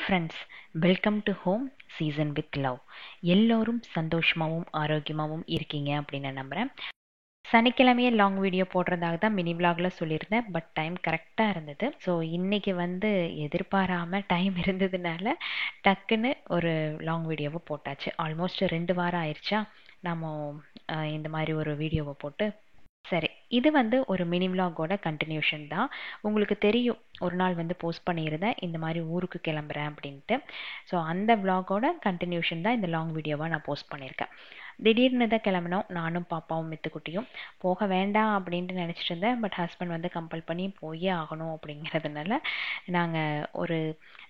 Friends, welcome to home season with love. எல்லோரும் சந்தோஷமாகவும் ஆரோக்கியமாகவும் இருக்கீங்க அப்படின்னு நான் நம்புகிறேன். சனிக்கிழமையே லாங் வீடியோ போடுறதாக தான் மினி விலாகில் சொல்லியிருந்தேன். பட் டைம் கரெக்டாக இருந்தது. ஸோ இன்றைக்கி எதிர்பாராமல் டைம் இருந்ததுனால டக்குன்னு ஒரு லாங் வீடியோவை போட்டாச்சு. ஆல்மோஸ்ட் 2 வாரம் ஆயிடுச்சா நம்ம இந்த மாதிரி ஒரு வீடியோவை போட்டு. சரி, இது ஒரு மினி விலாகோட கண்டினியூஷன் தான். உங்களுக்கு தெரியும், ஒரு நாள் போஸ்ட் பண்ணியிருந்தேன் இந்த மாதிரி ஊருக்கு கிளம்புறேன் அப்படின்ட்டு. ஸோ அந்த விலாகோட கண்டினியூஷன் தான் இந்த லாங் வீடியோவாக நான் போஸ்ட் பண்ணியிருக்கேன். திடீர்னு தான் கிளம்பினோம், நானும் பாப்பாவும் மித்துக்குட்டியும். போக வேண்டாம் அப்படின்ட்டு நினச்சிட்டு இருந்தேன். பட் ஹஸ்பண்ட் கம்பல் பண்ணி போயே ஆகணும் அப்படிங்கிறதுனால நாங்கள் ஒரு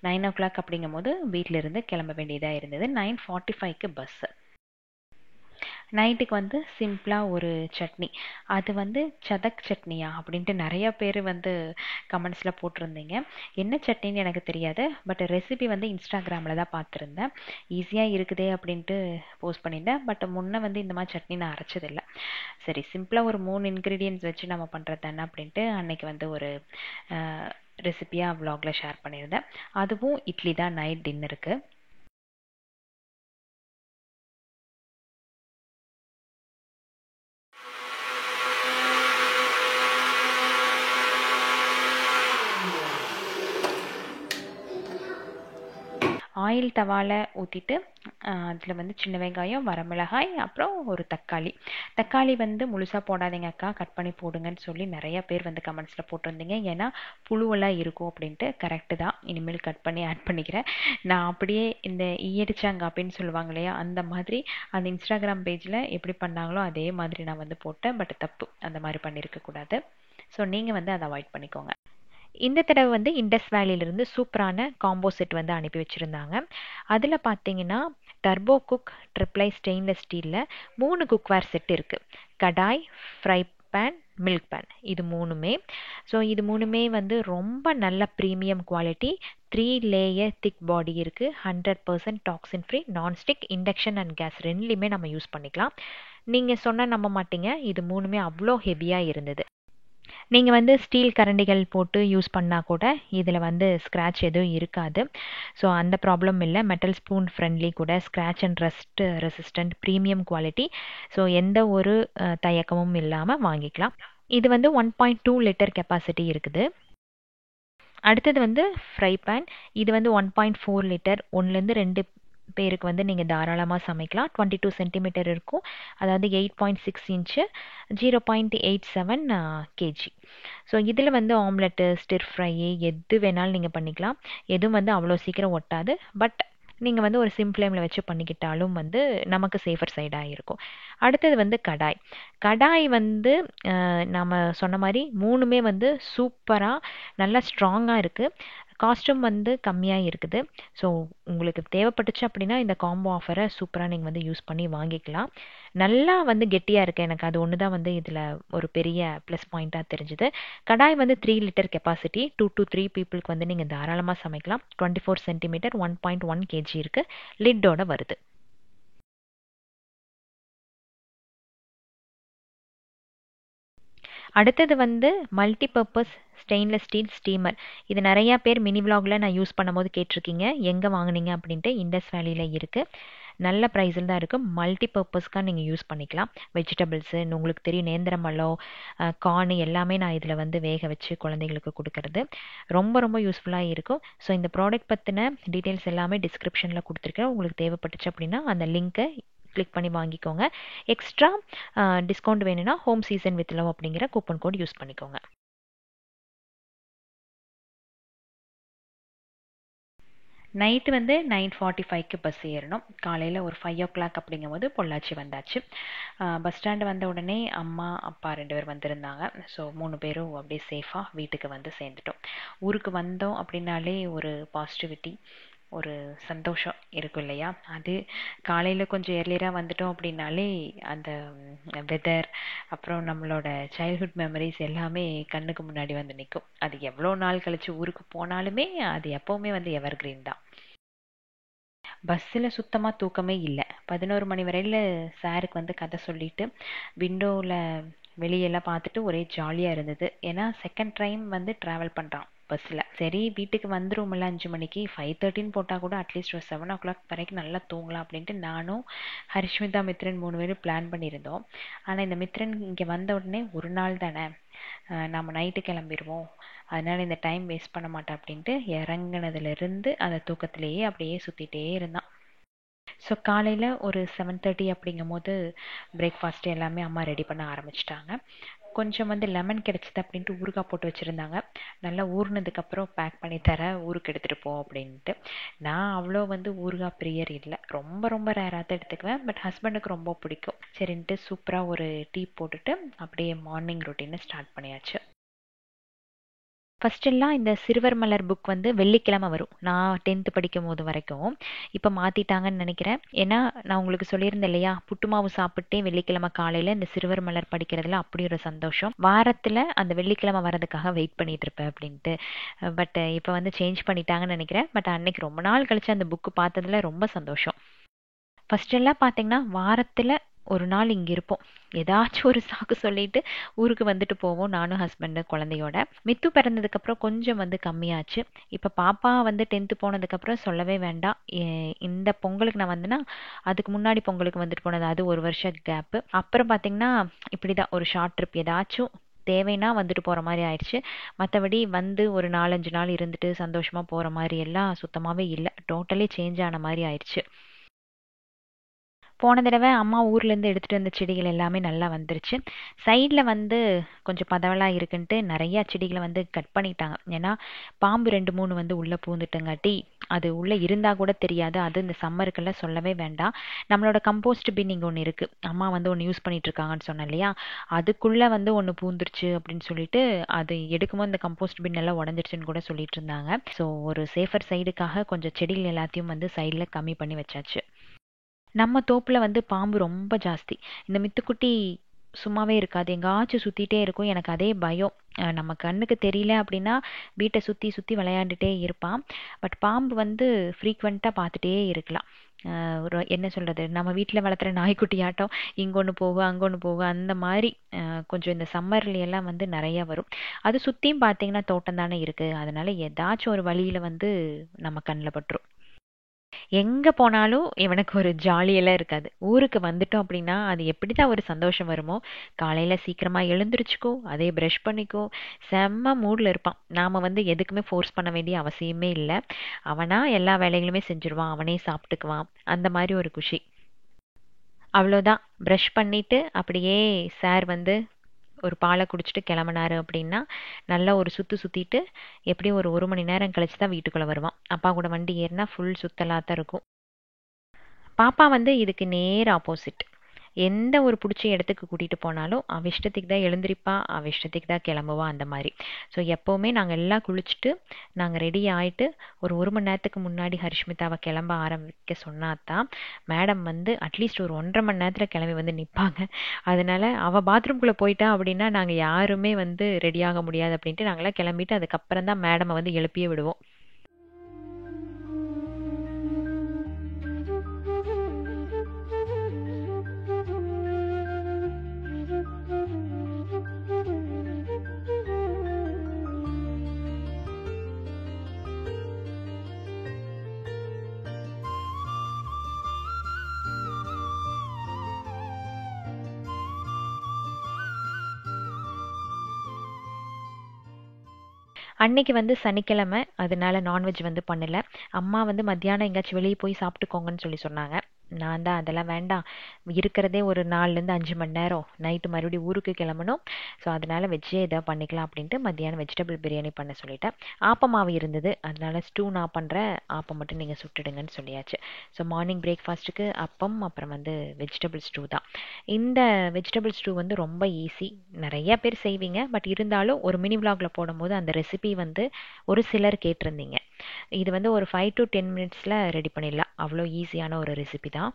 9 o'clock அப்படிங்கும் போது வீட்டிலிருந்து கிளம்ப வேண்டியதாக இருந்தது. 9:45க்கு பஸ்ஸு. நைட்டுக்கு சிம்பிளாக ஒரு சட்னி. அது சதக் சட்னியா அப்படின்ட்டு நிறைய பேர் கமெண்ட்ஸில் போட்டிருந்தீங்க. என்ன சட்னின்னு எனக்கு தெரியாது. பட் ரெசிபி இன்ஸ்டாகிராமில் தான் பார்த்துருந்தேன். ஈஸியாக இருக்குதே அப்படின்ட்டு போஸ்ட் பண்ணியிருந்தேன். பட் முன்னே இந்த மாதிரி சட்னி நான் அரைச்சதில்லை. சரி, சிம்பிளாக ஒரு 3 இன்க்ரீடியன்ட்ஸ் வச்சு நம்ம பண்ணுறது தானே அப்படின்ட்டு அன்னைக்கு ஒரு ரெசிபியாக வ்ளாகில் ஷேர் பண்ணியிருந்தேன். அதுவும் இட்லி தான் நைட் டின்னருக்கு. ஆயில் தவாவில் ஊற்றிட்டு அதில் சின்ன வெங்காயம், வரமிளகாய், அப்புறம் ஒரு தக்காளி முழுசாக போடாதீங்க அக்கா, கட் பண்ணி போடுங்கன்னு சொல்லி நிறைய பேர் கமெண்ட்ஸில் போட்டிருந்தீங்க. ஏன்னா புழுவெல்லாம் இருக்கும் அப்படின்ட்டு. கரெக்டு தான், இனிமேல் கட் பண்ணி ஆட் பண்ணிக்கிறேன். நான் அப்படியே இந்த ஈயடிச்சாங்காப்பின்னு சொல்லுவாங்க இல்லையா, அந்த மாதிரி அந்த இன்ஸ்டாகிராம் பேஜில் எப்படி பண்ணாங்களோ அதே மாதிரி நான் போட்டேன். பட் தப்பு, அந்த மாதிரி பண்ணியிருக்கக்கூடாது. ஸோ நீங்கள் அதை அவாய்ட் பண்ணிக்கோங்க. இந்த தடவை இண்டஸ் வேலியிலிருந்து சூப்பரான காம்போ செட் அனுப்பி வச்சுருந்தாங்க. அதில் பார்த்தீங்கன்னா டர்போ குக் ட்ரிப்ளை ஸ்டெயின்லெஸ் ஸ்டீலில் 3 குக்வேர் செட் இருக்குது. Kadai, fry pan, milk pan, இது மூணுமே. ஸோ இது மூணுமே ரொம்ப நல்ல premium quality. 3 layer thick body இருக்குது. 100% toxin free, nonstick, induction and gas ரெண்டுலேயுமே நம்ம யூஸ் பண்ணிக்கலாம். நீங்கள் சொன்னால் நம்ப மாட்டீங்க, இது மூணுமே அவ்வளோ ஹெவியாக இருந்தது. நீங்கள் ஸ்டீல் கரண்டிகள் போட்டு யூஸ் பண்ணால் கூட இதில் ஸ்க்ராட்ச் எதுவும் இருக்காது. ஸோ அந்த ப்ராப்ளம் இல்லை. மெட்டல் ஸ்பூன் ஃப்ரெண்ட்லி கூட, scratch and rust resistant, premium quality. So எந்த ஒரு தயக்கமும் இல்லாமல் வாங்கிக்கலாம். இது 1.2 லிட்டர் கெப்பாசிட்டி இருக்குது. அடுத்தது ஃப்ரை பேன். இது 1.4 லிட்டர், 1லேருந்து 2 பேருக்கு நீங்கள் தாராளமாக சமைக்கலாம். 22 சென்டிமீட்டர் இருக்கும். அதாவது 8.6 இன்ச்சு, 0.87 கேஜி. ஸோ இதில் ஆம்லெட்டு, ஸ்டிர் ஃப்ரை எது வேணாலும் நீங்கள் பண்ணிக்கலாம். எதுவும் அவ்வளோ சீக்கிரம் ஒட்டாது. பட் நீங்கள் ஒரு சிம் ஃப்ளேமில் வச்சு பண்ணிக்கிட்டாலும் நமக்கு சேஃபர் சைடாக இருக்கும். அடுத்தது கடாய் நம்ம சொன்ன மாதிரி மூணுமே சூப்பராக நல்லா ஸ்ட்ராங்காக இருக்குது. காஸ்ட்டும் கம்மியாக இருக்குது. ஸோ உங்களுக்கு தேவைப்பட்டுச்சு அப்படின்னா இந்த காம்போ ஆஃபரை சூப்பராக நீங்கள் யூஸ் பண்ணி வாங்கிக்கலாம். நல்லா கெட்டியாக இருக்குது. எனக்கு அது ஒன்று தான் இதில் ஒரு பெரிய ப்ளஸ் பாயிண்ட்டாக தெரிஞ்சுது. கடாய் 3 லிட்டர் கெப்பாசிட்டி, 2 to 3 பீப்புளுக்கு நீங்கள் தாராளமாக சமைக்கலாம். 24 சென்டிமீட்டர், 1.1 கேஜி இருக்குது. லிட்டோட வருது. அடுத்தது multi purpose stainless steel steamer. இது நிறையா பேர் மினி விலாகில் நான் யூஸ் பண்ணும்போது கேட்டிருக்கீங்க, எங்கே வாங்கினீங்க அப்படின்ட்டு. இண்டஸ் வேலியில் இருக்குது. நல்ல ப்ரைஸில் தான் இருக்குது. மல்டி பர்பஸ்க்காக நீங்கள் யூஸ் பண்ணிக்கலாம். வெஜிடபிள்ஸு, உங்களுக்கு தெரியும், நேந்திரமல்லம், கார்னு எல்லாமே நான் இதில் வேக வச்சு குழந்தைங்களுக்கு கொடுக்கறது. ரொம்ப ரொம்ப யூஸ்ஃபுல்லாக இருக்கும். ஸோ இந்த ப்ராடக்ட் பற்றின டீட்டெயில்ஸ் எல்லாமே டிஸ்கிரிப்ஷனில் கொடுத்துருக்கேன். உங்களுக்கு தேவைப்பட்டுச்சு அப்படின்னா அந்த லிங்க்கை கிளிக் பண்ணி வாங்கிக்கோங்க. எக்ஸ்ட்ரா டிஸ்கவுண்ட் வேணும்னா ஹோம் சீசன் வித் லவ் அப்படிங்கிற கூப்பன் கோட் யூஸ் பண்ணிக்கோங்க. நைட்டு 9:45க்கு பஸ் ஏறணும். காலையில் ஒரு 5 o'clock அப்படிங்கும் போது பொள்ளாச்சி வந்தாச்சு. பஸ் ஸ்டாண்டு வந்த உடனே அம்மா, அப்பா 2 பேர் வந்திருந்தாங்க. ஸோ 3 பேரும் அப்படியே சேஃபாக வீட்டுக்கு சேர்ந்துட்டோம். ஊருக்கு வந்தோம் அப்படின்னாலே ஒரு பாசிட்டிவிட்டி, ஒரு சந்தோஷம் இருக்கும் இல்லையா. அது காலையில் கொஞ்சம் ஏர்லியராக வந்துட்டோம் அப்படின்னாலே அந்த வெதர், அப்புறம் நம்மளோட சைல்ட்ஹுட் மெமரிஸ் எல்லாமே கண்ணுக்கு முன்னாடி நிற்கும். அது எவ்வளோ நாள் கழித்து ஊருக்கு போனாலுமே அது எப்போவுமே எவர் கிரீன் தான். பஸ்ஸில் சுத்தமாக தூக்கமே இல்லை. 11 மணி வரையில் சாருக்கு கதை சொல்லிவிட்டு விண்டோவில் வெளியெல்லாம் பார்த்துட்டு ஒரே ஜாலியாக இருந்தது. ஏன்னா செகண்ட் டைம் ட்ராவல் பண்ணுறான். பஸ்ஸில். சரி வீட்டுக்கு வந்துருவோம்ல 5 மணிக்கு, 5:13 போட்டால் கூட அட்லீஸ்ட் ஒரு 7 o'clock வரைக்கும் நல்லா தூங்கலாம் அப்படின்ட்டு நானும் ஹரிஷ்மிதா மித்ரன் 3 பேரும் பிளான் பண்ணியிருந்தோம். ஆனால் இந்த மித்ரன் இங்கே வந்த உடனே ஒரு நாள் தானே, நம்ம நைட்டு கிளம்பிடுவோம், அதனால இந்த டைம் வேஸ்ட் பண்ண மாட்டேன் அப்படின்ட்டு இறங்குனதுலேருந்து அந்த தூக்கத்திலேயே அப்படியே சுற்றிட்டே இருந்தான். ஸோ காலையில் ஒரு 7:30 அப்படிங்கும் போது பிரேக்ஃபாஸ்ட்டு எல்லாமே அம்மா ரெடி பண்ண ஆரம்பிச்சிட்டாங்க. கொஞ்சம் வந்து லெமன் கிடச்சிது அப்படின்ட்டு ஊறுகாய் போட்டு வச்சுருந்தாங்க. நல்லா ஊறினதுக்கப்புறம் பேக் பண்ணி தரேன், ஊருக்கு எடுத்துகிட்டு போ அப்படின்ட்டு. நான் அவ்வளோ வந்து ஊறுகாய் பிரியர் இல்லை, ரொம்ப ரொம்ப ரேராக தான் எடுத்துக்குவேன். பட் ஹஸ்பண்டுக்கு ரொம்ப பிடிக்கும். சரின்ட்டு சூப்பராக ஒரு டீ போட்டுட்டு அப்படியே மார்னிங் ரொட்டீனை ஸ்டார்ட் பண்ணியாச்சு. ஃபஸ்ட்டெல்லாம் இந்த சிறுவர் மலர் புக் வந்து வெள்ளிக்கிழமை வரும், நான் 10th படிக்கும் போது வரைக்கும். இப்போ மாற்றிட்டாங்கன்னு நினைக்கிறேன். ஏன்னா நான் உங்களுக்கு சொல்லியிருந்தேன் இல்லையா, புட்டு மாவு சாப்பிட்டே வெள்ளிக்கிழமை காலையில் இந்த சிறுவர் மலர் படிக்கிறதுல அப்படி ஒரு சந்தோஷம். வாரத்தில் அந்த வெள்ளிக்கிழமை வரதுக்காக வெயிட் பண்ணிட்டு இருப்பேன் அப்படின்ட்டு. பட் இப்போ வந்து சேஞ்ச் பண்ணிட்டாங்கன்னு நினைக்கிறேன். பட் அன்னைக்கு ரொம்ப நாள் கழிச்சு அந்த புக்கு பார்த்ததுல ரொம்ப சந்தோஷம். ஃபஸ்ட்டெல்லாம் பார்த்தீங்கன்னா வாரத்தில் ஒரு நாள் இங்கே இருப்போம், ஏதாச்சும் ஒரு சாக்கு சொல்லிட்டு ஊருக்கு வந்துட்டு போவோம், நானும் ஹஸ்பண்டு குழந்தையோட. மித்து பிறந்ததுக்கப்புறம் கொஞ்சம் வந்து கம்மியாச்சு. இப்போ பாப்பா வந்து 10th போனதுக்கப்புறம் சொல்லவே வேண்டாம். இந்த பொங்கலுக்கு நான் வந்தேன்னா அதுக்கு முன்னாடி பொங்கலுக்கு வந்துட்டு போனது, அது ஒரு வருஷம் கேப்பு. அப்புறம் பார்த்தீங்கன்னா இப்படி தான் ஒரு ஷார்ட் ட்ரிப் ஏதாச்சும் தேவைன்னா வந்துட்டு போகிற மாதிரி ஆயிடுச்சு. மற்றபடி வந்து ஒரு 4-5 நாள் இருந்துட்டு சந்தோஷமாக போகிற மாதிரி எல்லாம் சுத்தமாகவே இல்லை, டோட்டலி சேஞ்ச் ஆன மாதிரி ஆயிடுச்சு. போன தடவை அம்மா ஊர்லேருந்து எடுத்துகிட்டு வந்த செடிகள் எல்லாமே நல்லா வந்துருச்சு. சைடில் வந்து கொஞ்சம் பதவலாக இருக்குன்ட்டு நிறையா செடிகளை வந்து கட் பண்ணிட்டாங்க. ஏன்னா பாம்பு 2-3 வந்து உள்ளே பூந்துட்டுங்காட்டி அது உள்ளே இருந்தால் கூட தெரியாது. அது இந்த சம்மருக்கெல்லாம் சொல்லவே வேண்டாம். நம்மளோட கம்போஸ்ட் பின் இங்கே ஒன்று இருக்குது, அம்மா வந்து ஒன்று யூஸ் பண்ணிட்டு இருக்காங்கன்னு சொன்னேன் இல்லையா, அதுக்குள்ளே வந்து ஒன்று பூந்துருச்சு அப்படின்னு சொல்லிட்டு அது எடுக்கும்போது இந்த கம்போஸ்ட் பின் எல்லாம் உடஞ்சிருச்சுன்னு கூட சொல்லிட்டு இருந்தாங்க. ஸோ ஒரு சேஃபர் சைடுக்காக கொஞ்சம் செடிகள் எல்லாத்தையும் வந்து சைடில் கம்மி பண்ணி வச்சாச்சு. நம்ம தோப்புல வந்து பாம்பு ரொம்ப ஜாஸ்தி. இந்த மித்துக்குட்டி சும்மாவே இருக்காது, எங்காச்சும் சுத்திட்டே இருக்கும். எனக்கு அதே பயம். நம்ம கண்ணுக்கு தெரியல அப்படின்னா வீட்டை சுத்தி சுத்தி விளையாண்டுட்டே இருப்பான். பட் பாம்பு வந்து ஃப்ரீக்வெண்ட்டாக பார்த்துட்டே இருக்கலாம். ஒரு என்ன சொல்றது, நம்ம வீட்டில் வளர்த்துற நாய்க்குட்டி ஆட்டம் இங்கே ஒன்று போகும் அங்கே ஒன்று போகும் அந்த மாதிரி. கொஞ்சம் இந்த சம்மர்ல எல்லாம் வந்து நிறைய வரும். அது சுற்றியும் பார்த்தீங்கன்னா தோட்டம் தானே இருக்கு, அதனால ஏதாச்சும் ஒரு வழியில வந்து நம்ம கண்ணில் பட்டுரும். எங்க போனாலும் இவனுக்கு ஒரு ஜாலியெல்லாம் இருக்காது. ஊருக்கு வந்துட்டோம் அப்படின்னா அது எப்படிதான் ஒரு சந்தோஷம் வருமோ, காலையில சீக்கிரமா எழுந்திருச்சுக்கோ, அதே ப்ரஷ் பண்ணிக்கோ, செம்ம மூட்ல இருப்பான். நாம வந்து எதுக்குமே ஃபோர்ஸ் பண்ண வேண்டிய அவசியமே இல்லை. அவனா எல்லா வேலைகளுமே செஞ்சுருவான், அவனே சாப்பிட்டுக்குவான், அந்த மாதிரி ஒரு குஷி. அவ்வளோதான். ப்ரஷ் பண்ணிட்டு அப்படியே சார் வந்து ஒரு பாலை குடிச்சிட்டு கிளம்புனாரு அப்படின்னா நல்லா ஒரு சுற்று சுற்றிட்டு எப்படியும் ஒரு 1 மணி நேரம் கழிச்சு தான் வீட்டுக்குள்ளே வருவான். அப்பா கூட வண்டி ஏறினா ஃபுல் சுத்தலாக தான் இருக்கும். பாப்பா வந்து இதுக்கு நேர் ஆப்போசிட். எந்த ஒரு பிடிச்ச இடத்துக்கு கூட்டிகிட்டு போனாலும் அவ இஷ்டத்துக்கு தான் எழுந்திரிப்பா, அவ இஷ்டத்துக்கு தான் கிளம்புவா அந்த மாதிரி. ஸோ எப்போவுமே நாங்கள் எல்லாம் குளிச்சுட்டு நாங்கள் ரெடி ஆகிட்டு ஒரு 1 மணி நேரத்துக்கு முன்னாடி ஹரிஷ்மிதாவை கிளம்ப ஆரம்பிக்க சொன்னாதான் மேடம் வந்து அட்லீஸ்ட் ஒரு 1.5 மணி நேரத்தில் கிளம்பி வந்து நிற்பாங்க. அதனால அவள் பாத்ரூம்குள்ளே போயிட்டா அப்படின்னா நாங்கள் யாருமே வந்து ரெடியாக முடியாது அப்படின்ட்டு நாங்களாம் கிளம்பிட்டு அதுக்கப்புறம் தான் மேடமை வந்து எழுப்பியே விடுவோம். அன்னைக்கு வந்து சனிக்கிழமை, அதனால நான்வெஜ் வந்து பண்ணல. அம்மா வந்து மத்தியானம் எங்கேயாச்சும் வெளியே போய் சாப்பிட்டுக்கோங்கன்னு சொல்லி சொன்னாங்க. நான் தான் அதெல்லாம் வேண்டாம், இருக்கிறதே ஒரு 4-5 மணி நேரம், நைட்டு மறுபடியும் ஊருக்கு கிளம்பணும், ஸோ அதனால வெஜ்ஜே எதாவது பண்ணிக்கலாம் அப்படின்ட்டு மத்தியானம் வெஜிடபிள் பிரியாணி பண்ண சொல்லிட்டேன். ஆப்பமாவு இருந்தது, அதனால ஸ்டூ நான் பண்ணுறேன், ஆப்பம் மட்டும் நீங்கள் சுட்டுடுங்கன்னு சொல்லியாச்சு. ஸோ மார்னிங் பிரேக்ஃபாஸ்ட்டுக்கு அப்பம், அப்புறம் வந்து வெஜிடபிள் ஸ்டூ தான். இந்த வெஜிடபிள் ஸ்டூ வந்து ரொம்ப ஈஸி, நிறைய பேர் செய்வீங்க. பட் இருந்தாலும் ஒரு மினி விலாகில் போடும்போது அந்த ரெசிபி வந்து ஒரு சிலர் கேட்டிருந்தீங்க. இது வந்து ஒரு 5 to 10 மினிட்ஸில் ரெடி பண்ணிடலாம், அவ்வளோ ஈஸியான ஒரு ரெசிபி தான்.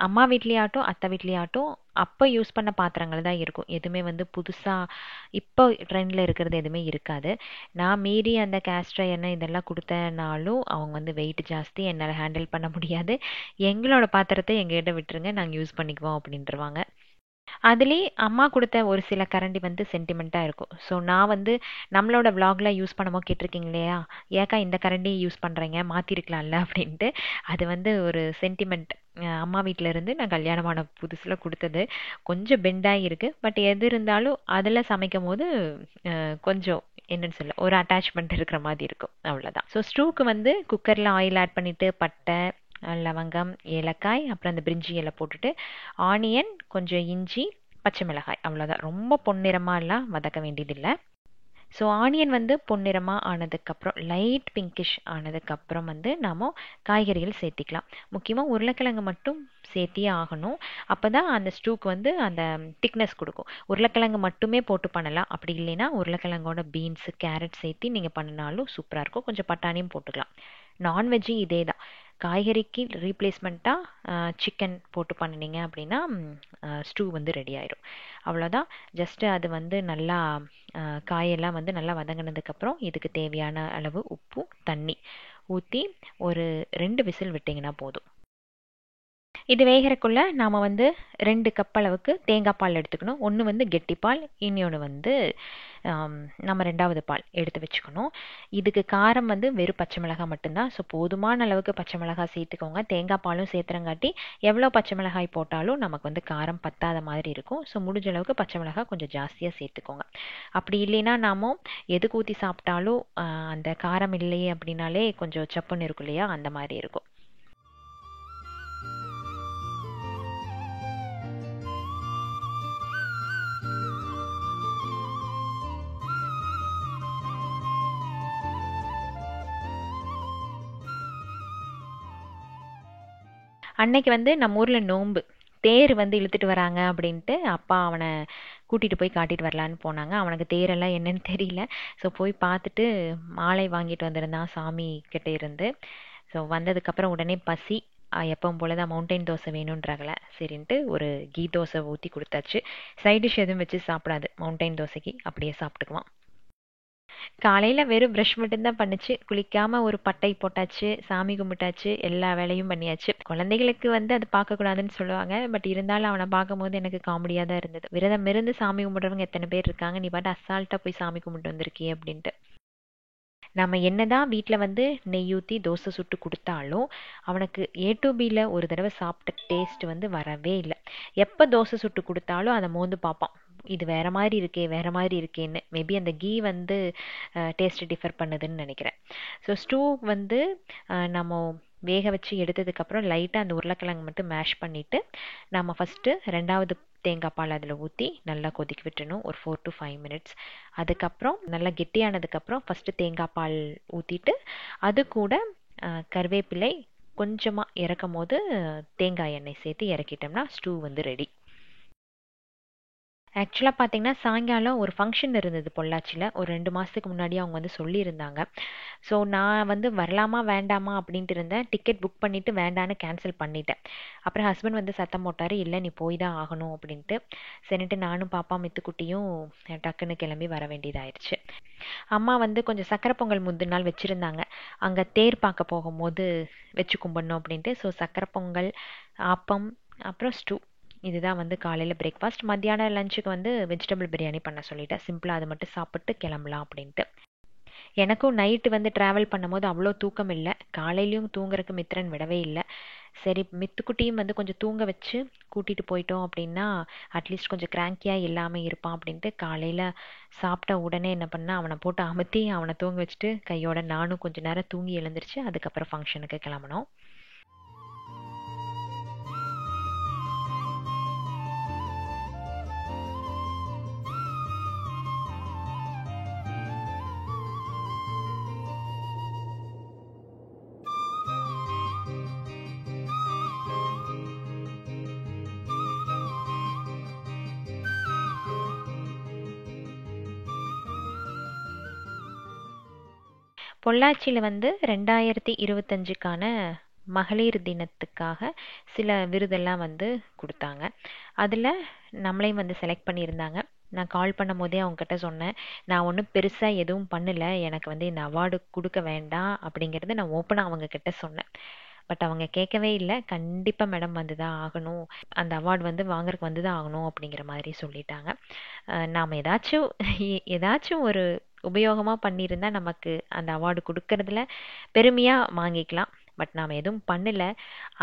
அம்மா வீட்லேயாட்டும் அத்தை வீட்லேயாட்டும் அப்போ யூஸ் பண்ண பாத்திரங்கள் தான் இருக்கும், எதுவுமே வந்து புதுசாக இப்போ ட்ரெண்டில் இருக்கிறது எதுவுமே இருக்காது. நான் மீறி அந்த கேஸ்ட்ரை எண்ணெய் இதெல்லாம் கொடுத்தனாலும் அவங்க வந்து வெயிட் ஜாஸ்தி, என்னால் ஹேண்டில் பண்ண முடியாது, எங்களோட பாத்திரத்தை எங்ககிட்ட விட்டுருங்க நாங்கள் யூஸ் பண்ணிக்குவோம் அப்படின்றவாங்க. அதுலேயே அம்மா கொடுத்த ஒரு சில கரண்டி வந்து சென்டிமெண்ட்டாக இருக்கும். ஸோ நான் வந்து நம்மளோட vlogல யூஸ் பண்ணும்போது கேட்டிருக்கீங்க இல்லையா, ஏக்கா இந்த கரண்டி யூஸ் பண்ணுறீங்க, மாற்றிருக்கலாம்ல அப்படின்ட்டு. அது வந்து ஒரு சென்டிமெண்ட். அம்மா வீட்டில இருந்து நான் கல்யாணமான புதுசில் கொடுத்தது. கொஞ்சம் பெண்டாகி இருக்கு. பட் எது இருந்தாலும் அதில் சமைக்கும் போது கொஞ்சம் என்னன்னு சொல்ல ஒரு அட்டாச்மெண்ட் இருக்கிற மாதிரி இருக்கும். அவ்வளோதான். ஸோ ஸ்டூக்கு வந்து குக்கரில் ஆயில் ஆட் பண்ணிவிட்டு பட்டை, லவங்கம், ஏலக்காய், அப்புறம் அந்த பிரிஞ்சி இலை போட்டுட்டு ஆனியன், கொஞ்சம் இஞ்சி, பச்சை மிளகாய், அவ்வளோதான். ரொம்ப பொன்னிறமாக எல்லாம் வதக்க வேண்டியதில்லை. ஸோ ஆனியன் வந்து பொன்னிறமாக ஆனதுக்கப்புறம் லைட் பிங்கிஷ் ஆனதுக்கப்புறம் வந்து நாம் காய்கறிகள் சேர்த்திக்கலாம். முக்கியமாக உருளைக்கிழங்கு மட்டும் சேர்த்தியே ஆகணும். அப்போ தான் அந்த ஸ்டூக்கு வந்து அந்த திக்னஸ் கொடுக்கும். உருளைக்கிழங்கு மட்டுமே போட்டு பண்ணலாம். அப்படி இல்லைன்னா உருளைக்கிழங்கோட பீன்ஸு, கேரட் சேர்த்தி நீங்கள் பண்ணினாலும் சூப்பராக இருக்கும். கொஞ்சம் பட்டாணியும் போட்டுக்கலாம். நான்வெஜ்ஜு இதே தான். காய்கறிக்கு ரீப்ளேஸ்மெண்ட்டாக சிக்கன் போட்டு பண்ணினீங்க அப்படின்னா ஸ்டூ வந்து ரெடி ஆயிடும். அவ்வளோதான். ஜஸ்ட்டு அது வந்து நல்லா காயெல்லாம் வந்து நல்லா வதங்கினதுக்கப்புறம் இதுக்கு தேவையான அளவு உப்பு, தண்ணி ஊற்றி ஒரு 2 விசில் விட்டிங்கன்னா போதும். இது வேகறக்குள்ள நாம் வந்து 2 கப் அளவுக்கு தேங்காய் பால் எடுத்துக்கணும். ஒன்று வந்து கெட்டிப்பால், இன்னொன்று வந்து நம்ம 2வது பால் எடுத்து வச்சுக்கணும். இதுக்கு காரம் வந்து வெறும் பச்சை மிளகாய் மட்டும்தான். ஸோ போதுமான அளவுக்கு பச்சை மிளகாய் சேர்த்துக்கோங்க. தேங்காய் பாலும் சேர்த்துறங்காட்டி எவ்வளோ பச்சை மிளகாய் போட்டாலும் நமக்கு வந்து காரம் பத்தாத மாதிரி இருக்கும். ஸோ முடிஞ்ச அளவுக்கு பச்சை மிளகாய் கொஞ்சம் ஜாஸ்தியாக சேர்த்துக்கோங்க. அப்படி இல்லைன்னா நாம எதுக்கு ஊற்றி சாப்பிட்டாலும் அந்த காரம் இல்லையே அப்படின்னாலே கொஞ்சம் சப்புன்னு இருக்கும் இல்லையா, அந்த மாதிரி இருக்கும். அன்னைக்கு வந்து நம்ம ஊரில் நோன்பு, தேர் வந்து இழுத்துட்டு வராங்க அப்படின்ட்டு அப்பா அவனை கூட்டிகிட்டு போய் காட்டிட்டு வரலான்னு போனாங்க. அவனுக்கு தேரெல்லாம் என்னன்னு தெரியல. ஸோ போய் பார்த்துட்டு மாலை வாங்கிட்டு வந்திருந்தான் சாமி கிட்ட இருந்து. ஸோ வந்ததுக்கப்புறம் உடனே பசி, எப்பவும் போல தான் மவுண்டைன் தோசை வேணுன்றாங்கள, சரின்ட்டு ஒரு கீ தோசை ஊற்றி கொடுத்தாச்சு. சைட் டிஷ் எதுவும் வச்சு சாப்பிடாது, மவுண்டைன் தோசைக்கு அப்படியே சாப்பிட்டுக்குவான். காலையில் வெறும் ப்ரஷ் மட்டும்தான் பண்ணுச்சு. குளிக்காமல் ஒரு பட்டை போட்டாச்சு, சாமி கும்பிட்டாச்சு, எல்லா வேலையும் பண்ணியாச்சு. குழந்தைகளுக்கு வந்து அது பார்க்கக்கூடாதுன்னு சொல்லுவாங்க. பட் இருந்தாலும் அவனை பார்க்கும்போது எனக்கு காமெடியாக தான் இருந்தது. விரதம் இருந்து சாமி கும்பிட்றவங்க எத்தனை பேர் இருக்காங்க, நீ பாட்டு அசால்ட்டாக போய் சாமி கும்பிட்டு வந்திருக்கியே அப்படின்ட்டு. நம்ம என்னதான் வீட்டில் வந்து நெய் ஊற்றி தோசை சுட்டு கொடுத்தாலும் அவனுக்கு ஏ டு பியில் ஒரு தடவை சாப்பிட்ட டேஸ்ட் வந்து வரவே இல்லை. எப்போ தோசை சுட்டு கொடுத்தாலும் அதை மோந்து பார்ப்பான், இது வேற மாதிரி இருக்கே வேற மாதிரி இருக்கேன்னு. மேபி அந்த கீ வந்து டேஸ்ட் டிஃபர் பண்ணுதுன்னு நினைக்கிறேன். ஸோ ஸ்டூ வந்து நம்ம வேக வச்சு எடுத்ததுக்கப்புறம் லைட்டாக அந்த உருளைக்கிழங்கு மட்டும் மேஷ் பண்ணிவிட்டு நம்ம ஃபஸ்ட்டு 2வது தேங்காய் பால் அதில் ஊற்றி நல்லா கொதிக்க விட்டுணும் ஒரு 4 to 5 minutes. அதுக்கப்புறம் நல்லா கெட்டியானதுக்கப்புறம் ஃபஸ்ட்டு தேங்காய் பால் ஊற்றிட்டு அது கூட கருவேப்பிலை கொஞ்சமாக இறக்கும் போது தேங்காய் எண்ணெய் சேர்த்து இறக்கிட்டோம்னா ஸ்டூ வந்து ரெடி. ஆக்சுவலாக பார்த்தீங்கன்னா சாயங்காலம் ஒரு ஃபங்க்ஷன் இருந்தது பொள்ளாச்சியில். ஒரு 2 மாதத்துக்கு முன்னாடி அவங்க வந்து சொல்லியிருந்தாங்க. ஸோ நான் வந்து வரலாமா வேண்டாமா அப்படின்ட்டு இருந்தேன். டிக்கெட் புக் பண்ணிவிட்டு வேண்டான்னு கேன்சல் பண்ணிட்டேன். அப்புறம் ஹஸ்பண்ட் வந்து சத்தம் போட்டார், இல்லை நீ போய் தான் ஆகணும் அப்படின்ட்டு. சரின்ட்டு நானும் பாப்பா மித்துக்குட்டியும் டக்குன்னு கிளம்பி வர வேண்டியதாயிருச்சு. அம்மா வந்து கொஞ்சம் சக்கரை பொங்கல் முந்தின நாள் வச்சுருந்தாங்க, அங்கே தேர் பார்க்க போகும்போது வச்சு கும்பிடணும் அப்படின்ட்டு. ஸோ சக்கரை பொங்கல், ஆப்பம், அப்புறம் ஸ்டூ, இதுதான் வந்து காலையில் பிரேக்ஃபாஸ்ட். மத்தியானம் லஞ்சுக்கு வந்து வெஜிடபிள் பிரியாணி பண்ண சொல்லிட்டேன். சிம்பிளாக அதை மட்டும் சாப்பிட்டு கிளம்பலாம் அப்படின்ட்டு. எனக்கும் நைட்டு வந்து ட்ராவல் பண்ணும்போது அவ்வளோ தூக்கம் இல்லை. காலையிலையும் தூங்குறதுக்கு மித்திரன் விடவே இல்லை. சரி மித்துக்குட்டியும் வந்து கொஞ்சம் தூங்க வச்சு கூட்டிகிட்டு போயிட்டோம் அப்படின்னா அட்லீஸ்ட் கொஞ்சம் கிராங்கியாக இல்லாமல் இருப்பான் அப்படின்ட்டு காலையில் சாப்பிட்ட உடனே என்ன பண்ணால் அவனை போட்டு அமுத்தி அவனை தூங்க வச்சுட்டு கையோட நானும் கொஞ்சம் நேரம் தூங்கி எழுந்திரிச்சு அதுக்கப்புறம் ஃபங்க்ஷனுக்கு கிளம்பணும். பொள்ளாச்சியில் வந்து 2025க்கான மகளிர் தினத்துக்காக சில விருதெல்லாம் வந்து கொடுத்தாங்க. அதில் நம்மளையும் வந்து செலக்ட் பண்ணியிருந்தாங்க. நான் கால் பண்ணும் போதே அவங்ககிட்ட சொன்னேன், நான் ஒன்றும் பெருசாக எதுவும் பண்ணலை, எனக்கு வந்து இந்த அவார்டு கொடுக்க வேண்டாம் அப்படிங்கிறத நான் ஓப்பனாக அவங்க கிட்ட சொன்னேன். பட் அவங்க கேட்கவே இல்லை. கண்டிப்பாக மேடம் வந்து தான் ஆகணும், அந்த அவார்டு வந்து வாங்குறதுக்கு வந்து தான் ஆகணும் அப்படிங்கிற மாதிரி சொல்லிட்டாங்க. நாம் ஏதாச்சும் ஒரு உபயோகமாக பண்ணியிருந்தா நமக்கு அந்த அவார்டு கொடுக்கறதுல பெருமையாக வாங்கிக்கலாம். பட் நாம் எதுவும் பண்ணல.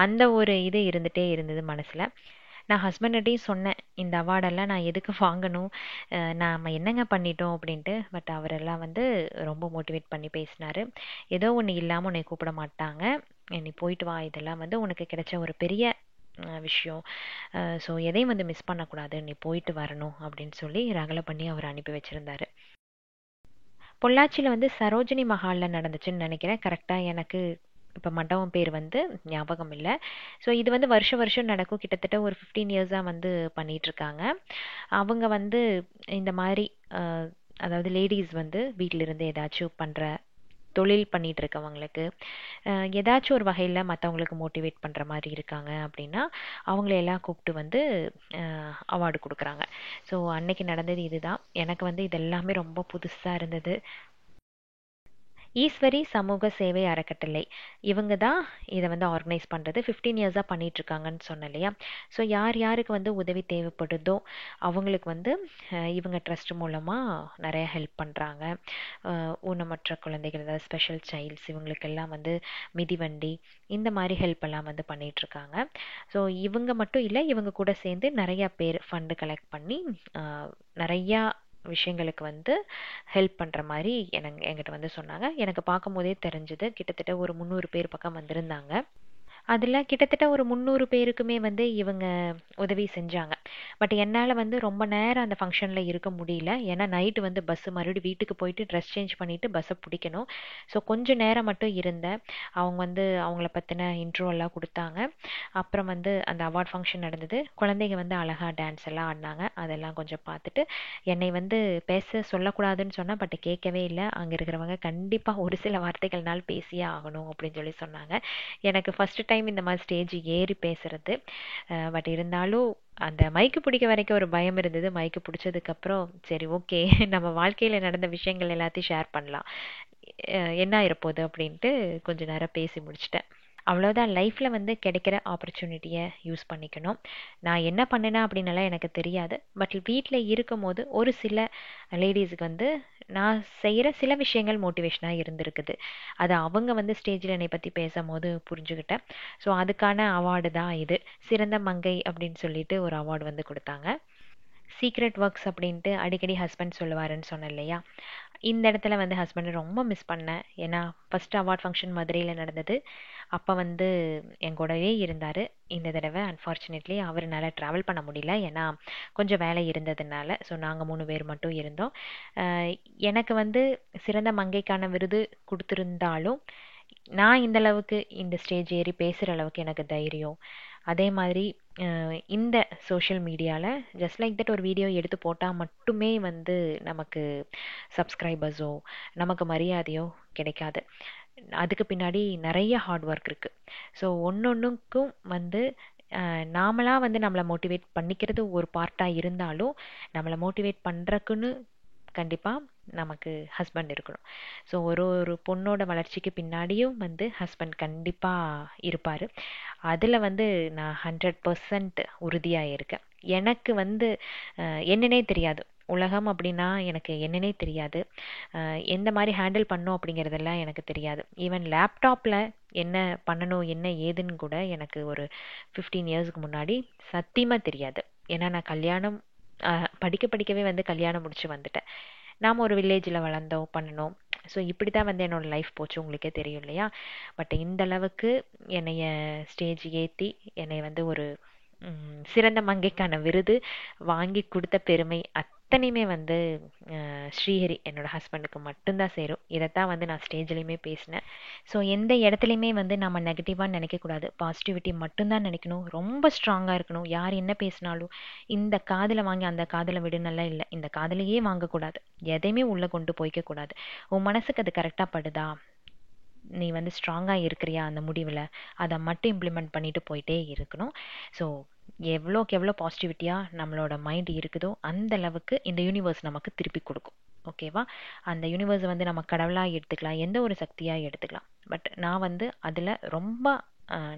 அந்த ஒரு இது இருந்துகிட்டே இருந்தது மனசில். நான் ஹஸ்பண்ட்கிட்டையும் சொன்னேன், இந்த அவார்டெல்லாம் நான் எதுக்கு வாங்கணும், நாம் என்னங்க பண்ணிட்டோம் அப்படின்ட்டு. பட் அவரெல்லாம் வந்து ரொம்ப மோட்டிவேட் பண்ணி பேசினாரு. ஏதோ ஒன்று இல்லாமல் உன்னை கூப்பிட மாட்டாங்க, நீ போயிட்டு வா, இதெல்லாம் வந்து உனக்கு கிடைச்ச ஒரு பெரிய விஷயம். ஸோ எதையும் வந்து மிஸ் பண்ணக்கூடாது, நீ போயிட்டு வரணும் அப்படின்னு சொல்லி ரகலை பண்ணி அவர் அனுப்பி வச்சிருந்தாரு. பொள்ளாச்சியில் வந்து சரோஜினி மஹாலில் நடந்துச்சுன்னு நினைக்கிறேன். கரெக்டாக எனக்கு இப்போ மண்டபம் பேர் வந்து ஞாபகம் இல்லை. ஸோ இது வந்து வருஷம் வருஷம் நடக்கும். கிட்டத்தட்ட ஒரு 15 இயர்ஸாக வந்து பண்ணிகிட்ருக்காங்க. அவங்க வந்து இந்த மாதிரி அதாவது லேடிஸ் வந்து வீட்டிலிருந்து ஏதாச்சும் பண்ணுற தொழில் பண்ணிகிட்டு இருக்கவங்களுக்கு ஏதாச்சும் ஒரு வகையில் மற்றவங்களுக்கு மோட்டிவேட் பண்ணுற மாதிரி இருக்காங்க அப்படின்னா அவங்களையெல்லாம் கூப்பிட்டு வந்து அவார்டு கொடுக்குறாங்க. ஸோ அன்னைக்கு நடந்தது இதுதான். எனக்கு வந்து இதெல்லாமே ரொம்ப புதுசாக இருந்தது. ஈஸ்வரி சமூக சேவை அறக்கட்டளை இவங்க தான் இதை வந்து ஆர்கனைஸ் பண்ணுறது. 15 இயர்ஸாக பண்ணிகிட்ருக்காங்கன்னு சொன்னேன் இல்லையா. ஸோ யார் யாருக்கு வந்து உதவி தேவைப்படுதோ அவங்களுக்கு வந்து இவங்க ட்ரஸ்ட் மூலமாக நிறைய ஹெல்ப் பண்ணுறாங்க. ஊனமற்ற குழந்தைகள், அதாவது ஸ்பெஷல் சைல்ட்ஸ், இவங்களுக்கெல்லாம் வந்து மிதிவண்டி இந்த மாதிரி ஹெல்ப் எல்லாம் வந்து பண்ணிகிட்ருக்காங்க. ஸோ இவங்க மட்டும் இல்லை, இவங்க கூட சேர்ந்து நிறையா பேர் ஃபண்டு கலெக்ட் பண்ணி நிறையா விஷயங்களுக்கு வந்து ஹெல்ப் பண்ணுற மாதிரி என்கிட்ட வந்து சொன்னாங்க. எனக்கு பார்க்கும் போதே தெரிஞ்சுது. கிட்டத்தட்ட ஒரு 300 பேர் பக்கம் வந்திருந்தாங்க. அதில் கிட்டத்தட்ட ஒரு 300 பேருக்குமே வந்து இவங்க உதவி செஞ்சாங்க. பட் என்னால் வந்து ரொம்ப நேரம் அந்த ஃபங்க்ஷனில் இருக்க முடியல. ஏன்னா நைட்டு வந்து பஸ்ஸு மறுபடியும் வீட்டுக்கு போயிட்டு ட்ரெஸ் சேஞ்ச் பண்ணிவிட்டு பஸ்ஸை பிடிக்கணும். ஸோ கொஞ்சம் நேரம் மட்டும் இருந்தேன். அவங்க வந்து அவங்கள பற்றின இன்ட்ரோலாம் கொடுத்தாங்க. அப்புறம் வந்து அந்த அவார்ட் ஃபங்க்ஷன் நடந்தது. குழந்தைங்க வந்து அழகாக டான்ஸ் எல்லாம் ஆடினாங்க. அதெல்லாம் கொஞ்சம் பார்த்துட்டு என்னை வந்து பேச சொல்லக்கூடாதுன்னு சொன்னால் பட் கேட்கவே இல்லை. அங்கே இருக்கிறவங்க கண்டிப்பாக ஒரு சில வார்த்தைகள்னால் பேசியே ஆகணும் அப்படின்னு சொல்லி சொன்னாங்க. எனக்கு ஃபஸ்ட்டு டைம் இந்த மாதிரி ஸ்டேஜ் ஏறி பேசுறது. பட் இருந்தாலும் அந்த மைக்கு பிடிக்க வரைக்கும் ஒரு பயம் இருந்தது. மைக்கு பிடிச்சதுக்கப்புறம் சரி ஓகே, நம்ம வாழ்க்கையில் நடந்த விஷயங்கள் எல்லாத்தையும் ஷேர் பண்ணலாம், என்ன ஆயிரப்போகுது அப்படின்ட்டு கொஞ்சம் நேரம் பேசி முடிச்சிட்டேன். அவ்வளோதான். லைஃப்பில் வந்து கிடைக்கிற ஆப்பர்ச்சுனிட்டியை யூஸ் பண்ணிக்கணும். நான் என்ன பண்ணினேன் அப்படின்னலாம் எனக்கு தெரியாது. பட் வீட்டில் இருக்கும் போது ஒரு சில லேடிஸுக்கு வந்து நான் செய்கிற சில விஷயங்கள் மோட்டிவேஷனாக இருந்திருக்குது. அது அவங்க வந்து ஸ்டேஜில் என்னை பற்றி பேசும்போது புரிஞ்சுக்கிட்டேன். ஸோ அதுக்கான அவார்டு தான் இது. சிறந்த மங்கை அப்படின்னு சொல்லிட்டு ஒரு அவார்டு வந்து கொடுத்தாங்க. சீக்ரெட் ஒர்க்ஸ் அப்படின்ட்டு அடிக்கடி ஹஸ்பண்ட் சொல்லுவாருன்னு சொன்னேன் இல்லையா. இந்த இடத்துல வந்து ஹஸ்பண்டை ரொம்ப மிஸ் பண்ணேன். ஏன்னா ஃபஸ்ட் அவார்ட் ஃபங்க்ஷன் மதுரையில் நடந்தது. அப்போ வந்து என் கூடவே இருந்தார். இந்த தடவை அன்ஃபார்ச்சுனேட்லி அவர்னால ட்ராவல் பண்ண முடியல, ஏன்னா கொஞ்சம் வேலை இருந்ததுனால. ஸோ நாங்கள் 3 பேர் மட்டும் இருந்தோம். எனக்கு வந்து சிறந்த மங்கைக்கான விருது கொடுத்துருந்தாலும் நான் இந்த அளவுக்கு இந்த ஸ்டேஜ் ஏறி பேசுகிற அளவுக்கு எனக்கு தைரியம், அதே மாதிரி இந்த சோஷியல் மீடியாவில் ஜஸ்ட் லைக் தட் ஒரு வீடியோ எடுத்து போட்டால் மட்டுமே வந்து நமக்கு சப்ஸ்கிரைபர்ஸோ நமக்கு மரியாதையோ கிடைக்காது. அதுக்கு பின்னாடி நிறைய ஹார்ட் ஒர்க் இருக்குது. ஸோ ஒன்னொன்றுக்கும் வந்து நாமளாக வந்து நம்மளை மோட்டிவேட் பண்ணிக்கிறது ஒரு பார்ட்டாக இருந்தாலும் நம்மளை மோட்டிவேட் பண்ணுறக்குன்னு கண்டிப்பாக நமக்கு ஹஸ்பண்ட் இருக்கணும். ஸோ ஒரு ஒரு பொண்ணோட வளர்ச்சிக்கு பின்னாடியும் வந்து ஹஸ்பண்ட் கண்டிப்பாக இருப்பார். அதில் வந்து நான் 100% உறுதியாக இருக்கேன். எனக்கு வந்து என்னன்னே தெரியாது. உலகம் அப்படின்னா எனக்கு என்னன்னே தெரியாது. எந்த மாதிரி ஹேண்டில் பண்ணணும் அப்படிங்கிறதெல்லாம் எனக்கு தெரியாது. ஈவன் லேப்டாப்பில் என்ன பண்ணணும் என்ன ஏதுன்னு கூட எனக்கு ஒரு 15 இயர்ஸ்க்கு முன்னாடி சத்தியமாக தெரியாது. ஏன்னா நான் கல்யாணம் படிக்கவே வந்து கல்யாணம் முடிச்சு வந்துட்டேன். நாம் ஒரு வில்லேஜில் வளர்ந்தோம், பண்ணணும். ஸோ இப்படி தான் வந்து என்னோடய லைஃப் போச்சு, உங்களுக்கே தெரியும் இல்லையா. பட் இந்த அளவுக்கு என்னைய ஸ்டேஜ் ஏற்றி என்னை வந்து ஒரு சிறந்த மங்கைக்கான விருது வாங்கி கொடுத்த பெருமை அத்தனையுமே வந்து ஸ்ரீஹரி என்னோட ஹஸ்பண்டுக்கு மட்டும்தான் சேரும். இதைத்தான் வந்து நான் ஸ்டேஜ்லேயுமே பேசினேன். ஸோ எந்த இடத்துலையுமே வந்து நம்ம நெகட்டிவாக நினைக்கக்கூடாது, பாசிட்டிவிட்டி மட்டும்தான் நினைக்கணும். ரொம்ப ஸ்ட்ராங்காக இருக்கணும். யார் என்ன பேசினாலும் இந்த காதில் வாங்கி அந்த காதில் விடுனெல்லாம் இல்லை, இந்த காதிலையே வாங்கக்கூடாது. எதையுமே உள்ளே கொண்டு போய்க்கக்கூடாது. உன் மனசுக்கு அது கரெக்டாக படுதா, நீ வந்து ஸ்ட்ராங்காக இருக்கிறியா அந்த முடிவில், அதை மட்டும் இம்ப்ளிமெண்ட் பண்ணிட்டு போயிட்டே இருக்கணும். ஸோ எவ்வளோக்கு எவ்வளோ பாசிட்டிவிட்டியாக நம்மளோட மைண்ட் இருக்குதோ அந்த அளவுக்கு இந்த யூனிவர்ஸ் நமக்கு திருப்பி கொடுக்கும். ஓகேவா. அந்த யூனிவர்ஸை வந்து நம்ம கடவுளாக எடுத்துக்கலாம், எந்த ஒரு சக்தியாக எடுத்துக்கலாம். பட் நான் வந்து அதில் ரொம்ப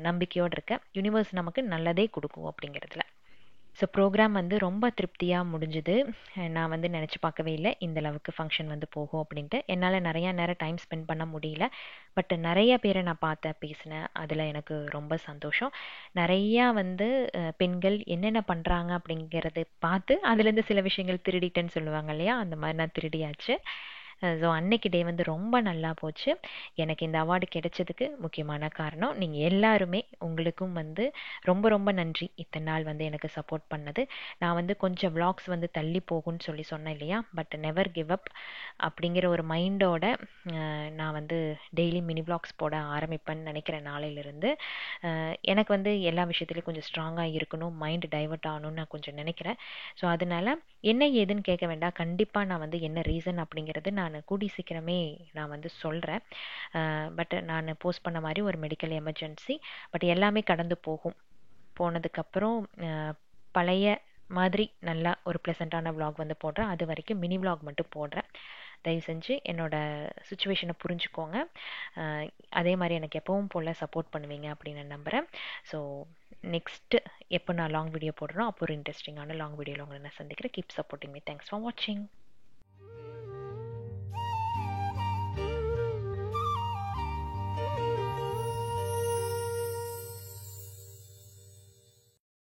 நம்பிக்கையோடு இருக்கேன். யூனிவர்ஸ் நமக்கு நல்லதே கொடுக்கும் அப்படிங்கிறதுல. ஸோ ப்ரோக்ராம் வந்து ரொம்ப திருப்தியாக முடிஞ்சுது. நான் வந்து நினச்சி பார்க்கவே இல்லை இந்த அளவுக்கு ஃபங்க்ஷன் வந்து போகும் அப்படின்ட்டு. என்னால் நிறையா நேரம் டைம் ஸ்பெண்ட் பண்ண முடியல. பட் நிறைய பேரை நான் பார்த்தேன், பேசினேன். அதில் எனக்கு ரொம்ப சந்தோஷம். நிறையா வந்து பெண்கள் என்னென்ன பண்ணுறாங்க அப்படிங்கிறது பார்த்து அதுலேருந்து சில விஷயங்கள் திருடிட்டேன்னு சொல்லுவாங்க இல்லையா, அந்த மாதிரி நான் திருடியாச்சு. ஸோ அன்னைக்கு டே வந்து ரொம்ப நல்லா போச்சு. எனக்கு இந்த அவார்டு கிடைச்சதுக்கு முக்கியமான காரணம் நீங்கள் எல்லாருமே. உங்களுக்கும் வந்து ரொம்ப ரொம்ப நன்றி இத்தனை நாள் வந்து எனக்கு சப்போர்ட் பண்ணது. நான் வந்து கொஞ்சம் vlogs வந்து தள்ளி போகும்னு சொல்லி சொன்னேன் இல்லையா, பட் நெவர் கிவ் அப் அப்படிங்கிற ஒரு மைண்டோட நான் வந்து டெய்லி மினி vlogs போட ஆரம்பிப்பேன்னு நினைக்கிறேன் நாளையிலிருந்து. எனக்கு வந்து எல்லா விஷயத்துலையும் கொஞ்சம் ஸ்ட்ராங்காக இருக்கணும், மைண்ட் டைவர்ட் ஆகணும்னு நான் கொஞ்சம் நினைக்கிறேன். ஸோ அதனால என்ன ஏதுன்னு கேட்க வேண்டாம், கண்டிப்பாக நான் வந்து என்ன ரீசன் அப்படிங்கிறது நான் கூடி சீக்கிரமே நான் வந்து சொல்கிறேன். பட் நான் போஸ்ட் பண்ண மாதிரி ஒரு மெடிக்கல் எமர்ஜென்சி. பட் எல்லாமே கடந்து போகும். போனதுக்கப்புறம் பழைய மாதிரி நல்லா ஒரு ப்ளசண்ட்டான vlog வந்து போடுறேன். அது வரைக்கும் மினி vlog மட்டும் போடுறேன். தயவு செஞ்சு என்னோட சுச்சுவேஷனை புரிஞ்சுக்கோங்க. அதே மாதிரி எனக்கு எப்பவும் போல் சப்போர்ட் பண்ணுவீங்க அப்படின்னு நான் நம்புகிறேன். ஸோ நெக்ஸ்ட்டு எப்போ நான் லாங் வீடியோ போடுறோம் அப்போ ஒரு இன்ட்ரெஸ்டிங்கான லாங் வீடியோவில் உங்களை நான் சந்திக்கிறேன். Keep supporting me. Thanks for வாட்சிங்.